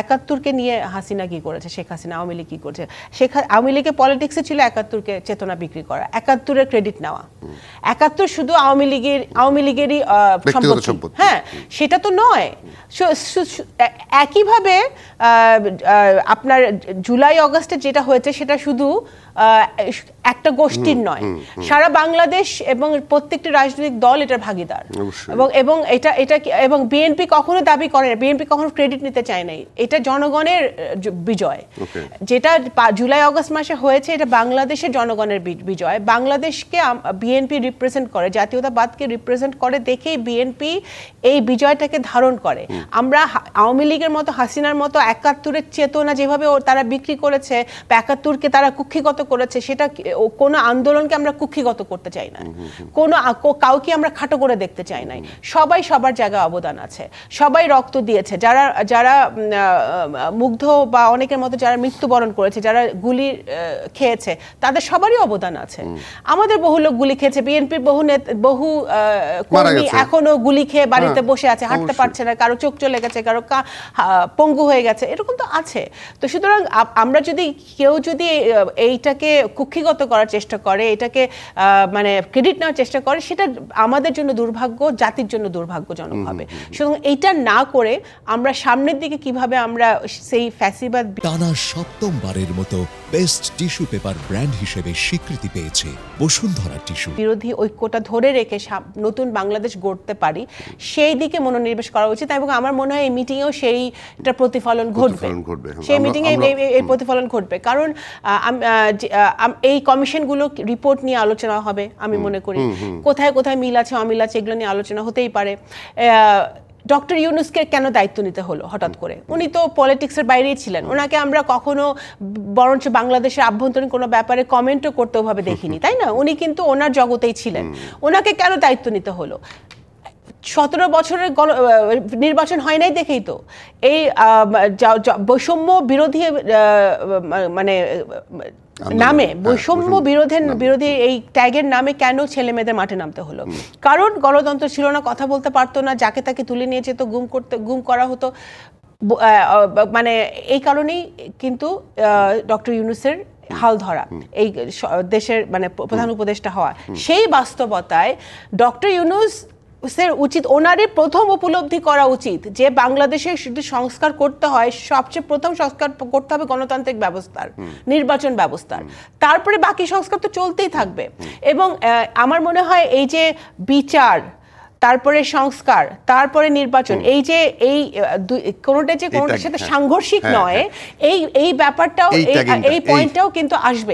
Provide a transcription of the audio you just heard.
একাত্তরকে নিয়ে হাসিনা কি করেছে, শেখ হাসিনা আওয়ামী লীগ কি করেছে? আওয়ামী লীগের পলিটিক্সে ছিল একাত্তরকে চেতনা বিক্রি করা, একাত্তরের ক্রেডিট নেওয়া। একাত্তর শুধু আওয়ামী লীগেরই সম্পত্তি, হ্যাঁ, সেটা তো নয়। একইভাবে আপনার জুলাই আগস্টে যেটা হয়েছে সেটা শুধু একটা গোষ্ঠীর নয়, সারা বাংলাদেশ এবং প্রত্যেকটি রাজনৈতিক দল এটার ভাগিদার। এবং এবং বিএনপি কখনো দাবি করে না, বিএনপি কখনো ক্রেডিট নিতে চায় নাই। এটা জনগণের বিজয়। যেটা জুলাই আগস্ট মাসে হয়েছে এটা বাংলাদেশের জনগণের বিজয়। বাংলাদেশকে বিএনপি রিপ্রেজেন্ট করে, জাতীয়তাবাদকে রিপ্রেজেন্ট করে দেখেই বিএনপি এই বিজয়টাকে ধারণ করে। আমরা আওয়ামী লীগের মতো, হাসিনার মতো একাত্তরের চেতনা যেভাবে তারা বিক্রি করেছে বা একাত্তরকে তারা কুক্ষিগত করেছে, সেটা কোনো আন্দোলনকে আমরা কুক্ষিগত করতে চাই না, কোনো কাউকে আমরা খাটো করে দেখতে চাই নাই। সবাই সবার জায়গায় অবদান আছে, সবাই রক্ত দিয়েছে। যারা মুগ্ধ বা অনেকের মতো যারা মৃত্যুবরণ করেছে, যারা গুলি খেয়েছে, তাদের সবারই অবদান আছে। আমাদের বহু লোক গুলি খেয়েছে, বিএনপির বহু কর্মী এখনো গুলি খেয়ে বাড়িতে বসে আছে, হাঁটতে পারছে না, কারো চোখ চলে গেছে, কারো পঙ্গু হয়ে গেছে, এরকম তো আছে। তো সুতরাং আমরা কেউ যদি এইটাকে কুক্ষিগত করার চেষ্টা করে, এটাকে মানে ক্রেডিট নেওয়ার চেষ্টা করে, সেটা আমাদের জন্য দুর্ভাগ্য, জাতির জন্য দুর্ভাগ্যজনক হবে। সুতরাং এইটা না করে আমরা সামনের দিকে কিভাবে আমরা সেই ফ্যাসিবাদ। টানা সপ্তমবারের মতো বেস্ট টিস্যু পেপার ব্র্যান্ড হিসেবে স্বীকৃতি পেয়েছে বসুন্ধরা টিস্যু। বিরোধী ঐক্যটা ধরে রেখে নতুন বাংলাদেশ গড়তে পারি, সেই দিকে মনোনিবেশ করা উচিত। এবং আমার মনে হয় এই মিটিংয়েও সেইটা প্রতিফলন ঘটবে, সেই মিটিংয়ে এই প্রতিফলন ঘটবে। কারণ এই কমিশনগুলো রিপোর্ট নিয়ে আলোচনা হবে, আমি মনে করি কোথায় কোথায় মিল আছে অমিল আছে এগুলো নিয়ে আলোচনা হতেই পারে। ডক্টর ইউনূসকে কেন দায়িত্ব নিতে হলো হঠাৎ করে? উনি তো পলিটিক্সের বাইরেই ছিলেন, ওনাকে আমরা কখনো বরঞ্চ বাংলাদেশের আভ্যন্তরীণ কোনো ব্যাপারে কমেন্টও করতে ওভাবে দেখিনি, তাই না? উনি কিন্তু ওনার জগতেই ছিলেন, ওনাকে কেন দায়িত্ব নিতে হলো? 17 বছরের নির্বাচন হয় নাই দেখেই তো এই বৈষম্য বিরোধী মানে নামে, বৈষম্য বিরোধী এই ট্যাগের নামে কেন ছেলে মেয়েদের মাঠে নামতে হলো? কারণ গণতন্ত্র ছিল না, কথা বলতে পারতো না, যাকে তাকে তুলে নিয়ে যেত, গুম করা হতো। মানে এই কারণেই কিন্তু ডক্টর ইউনূসের হাল ধরা, এই দেশের মানে প্রধান উপদেষ্টা হওয়া। সেই বাস্তবতায় ডক্টর ইউনূস উচিত, ওনারই প্রথম উপলব্ধি করা উচিত যে বাংলাদেশে যদি সংস্কার করতে হয়, সবচেয়ে প্রথম সংস্কার করতে হবে গণতান্ত্রিক ব্যবস্থার, নির্বাচন ব্যবস্থার। তারপরে বাকি সংস্কার তো চলতেই থাকবে। এবং আমার মনে হয় এই যে বিচার, তারপরে সংস্কার, তারপরে নির্বাচন, এই যে কোনোটার সাথে সাংঘর্ষিক নয়, এই ব্যাপারটাও, এই পয়েন্টটাও কিন্তু আসবে।